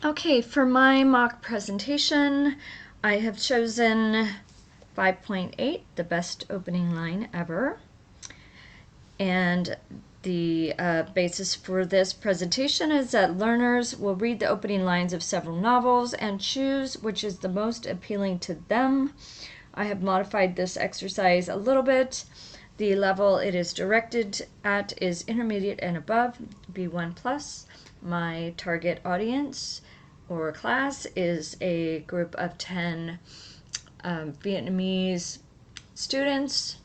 Okay, for my mock presentation, I have chosen 5.8, the best opening line ever. And the basis for this presentation is that learners will read the opening lines of several novels and choose which is the most appealing to them. I have modified this exercise a little bit. The level it is directed at is intermediate and above, B1 plus. My target audience or class is a group of 10 Vietnamese students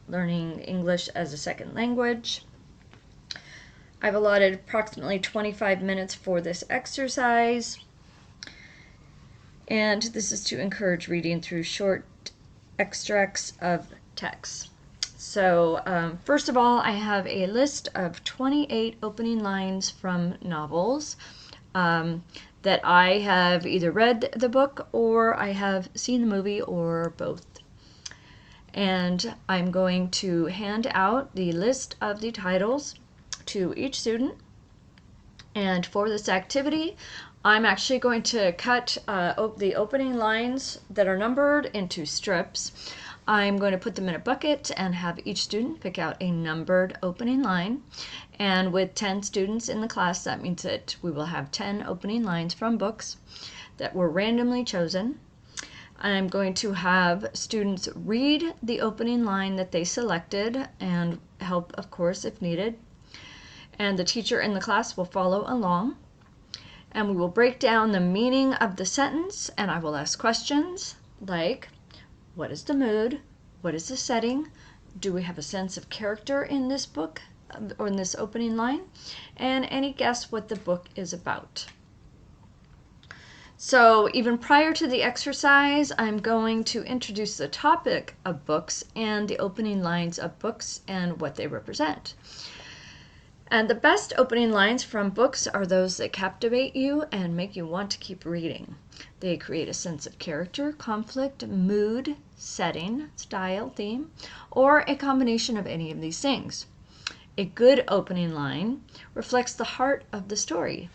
learning English as a second language. I've allotted approximately 25 minutes for this exercise, and this is to encourage reading through short extracts of text. So first of all, I have a list of 28 opening lines from novels that I have either read the book or I have seen the movie or both. And I'm going to hand out the list of the titles to each student. And for this activity, I'm actually going to cut the opening lines that are numbered into strips. I'm going to put them in a bucket and have each student pick out a numbered opening line. And with 10 students in the class, that means that we will have 10 opening lines from books that were randomly chosen. I'm going to have students read the opening line that they selected and help, of course, if needed. And the teacher in the class will follow along. And we will break down the meaning of the sentence, and I will ask questions like, what is the mood? What is the setting? Do we have a sense of character in this book or in this opening line? And any guess what the book is about. So even prior to the exercise, I'm going to introduce the topic of books and the opening lines of books and what they represent. And the best opening lines from books are those that captivate you and make you want to keep reading. They create a sense of character, conflict, mood, setting, style, theme, or a combination of any of these things. A good opening line reflects the heart of the story.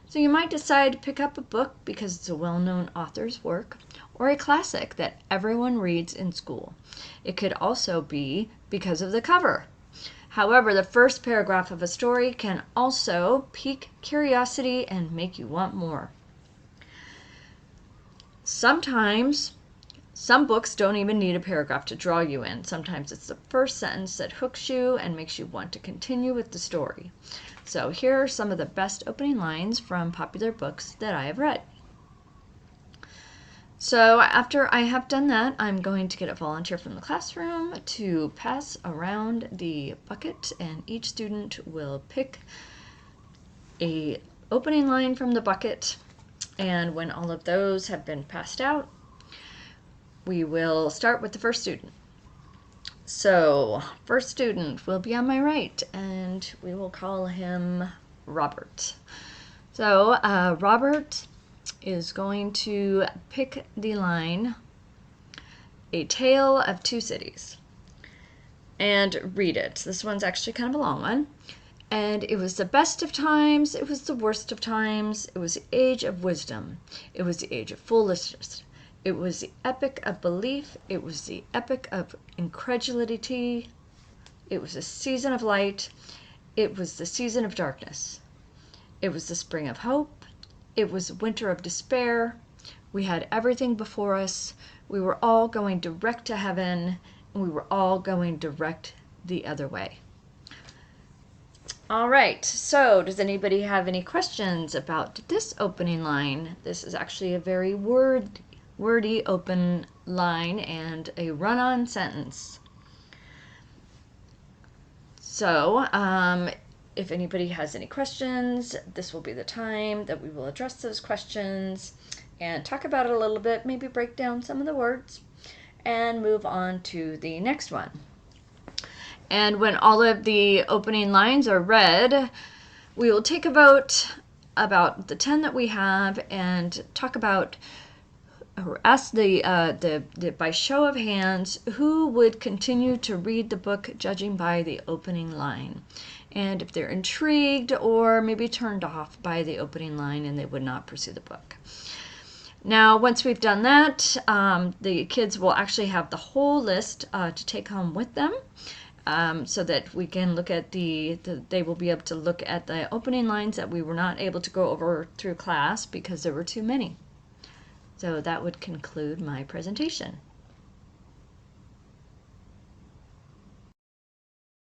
So you might decide to pick up a book because it's a well-known author's work, or a classic that everyone reads in school. It could also be because of the cover. However, the first paragraph of a story can also pique curiosity and make you want more. Sometimes, some books don't even need a paragraph to draw you in. Sometimes it's the first sentence that hooks you and makes you want to continue with the story. So here are some of the best opening lines from popular books that I have read. So after I have done that, I'm going to get a volunteer from the classroom to pass around the bucket, and each student will pick an opening line from the bucket. And when all of those have been passed out, we will start with the first student. So first student will be on my right, and we will call him Robert. So Robert is going to pick the line, A Tale of Two Cities, and read it. This one's actually kind of a long one. And it was the best of times, it was the worst of times, it was the age of wisdom, it was the age of foolishness, it was the epic of belief, it was the epic of incredulity, it was the season of light, it was the season of darkness, it was the spring of hope, it was winter of despair, we had everything before us, we were all going direct to heaven, and we were all going direct the other way. All right, so does anybody have any questions about this opening line? This is actually a very wordy open line and a run-on sentence. So if anybody has any questions, this will be the time that we will address those questions and talk about it a little bit, maybe break down some of the words, and move on to the next one. And when all of the opening lines are read, we will take a vote about the 10 that we have and talk about, or ask by show of hands, who would continue to read the book judging by the opening line. and if they're intrigued or maybe turned off by the opening line and they would not pursue the book. Now, once we've done that, the kids will actually have the whole list to take home with them, so that we can look at they will be able to look at the opening lines that we were not able to go over through class because there were too many. So that would conclude my presentation.